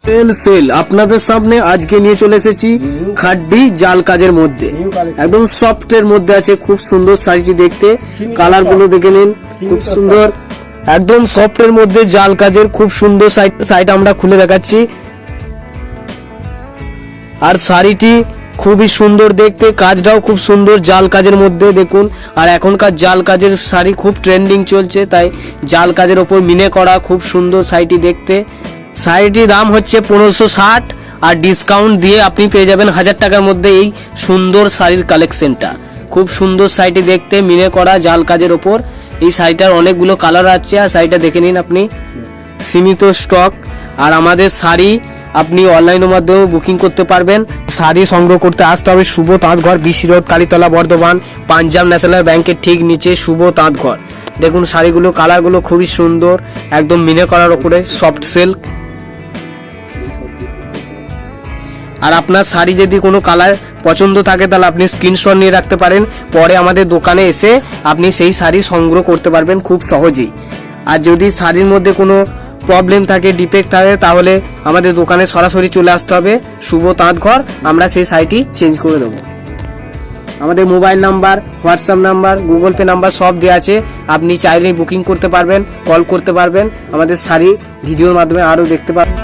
Sell sell আপনাদের সামনে আজকে নিয়ে চলে এসেছি খাড্ডি জাল কাজের মধ্যে, একদম সফট এর মধ্যে আছে। খুব সুন্দর শাড়িটি দেখতে, কালার গুলো দেখে নিন, খুব সুন্দর, একদম সফট এর মধ্যে জাল কাজের খুব সুন্দর শাড়িটা আমরা খুলে দেখাচ্ছি। আর শাড়িটি খুবই সুন্দর দেখতে, কাজটাও খুব সুন্দর জাল কাজের মধ্যে দেখুন। আর এখনকার জাল কাজের শাড়ি খুব ট্রেন্ডিং চলছে, তাই জাল কাজের ওপর মিনে করা খুব সুন্দর শাড়িটি দেখতে। শাড়িটির দাম হচ্ছে 1560, আর ডিসকাউন্ট দিয়ে আপনি পেয়ে যাবেন 1000 টাকার মধ্যে এই সুন্দর শাড়ির কালেকশনটা। খুব সুন্দর শাড়িটি দেখতে, মিনে করা জাল কাজের ওপর। এই শাড়িটার অনেকগুলো কালার আছে, আর শাড়িটা দেখে নিন আপনি, সীমিত স্টক। আর আমাদের শাড়ি আপনি অনলাইনের মাধ্যমে বুকিং করতে পারবেন। শাড়ি সংগ্রহ করতে আসতে হবে Shubho Tantghar, BC road, Kalitala, Bardhaman, Punjab national ব্যাংকের ঠিক নিচে শুভ তাঁতঘর। দেখুন শাড়িগুলো, কালারগুলো খুবই সুন্দর, একদম মিনে করার উপরে সফট সিল্ক। আর আপনার শাড়ি যদি কোনো কালার পছন্দ থাকে তাহলে আপনি স্ক্রিনশট নিয়ে রাখতে পারেন, পরে আমাদের দোকানে এসে আপনি সেই শাড়ি সংগ্রহ করতে পারবেন খুব সহজেই। আর যদি শাড়ির মধ্যে কোনো প্রবলেম থাকে, ডিফেক্ট থাকে, তাহলে আমাদের দোকানে সরাসরি চলে আসতে হবে শুভ তাঁতঘর, আমরা সেই শাড়িটি চেঞ্জ করে দেবো। আমাদের mobile number, WhatsApp number, Google pay number সব দেওয়া আছে, আপনি চাইলে বুকিং করতে পারবেন, কল করতে পারবেন, আমাদের শাড়ি ভিডিওর মাধ্যমে আরও দেখতে পারবেন।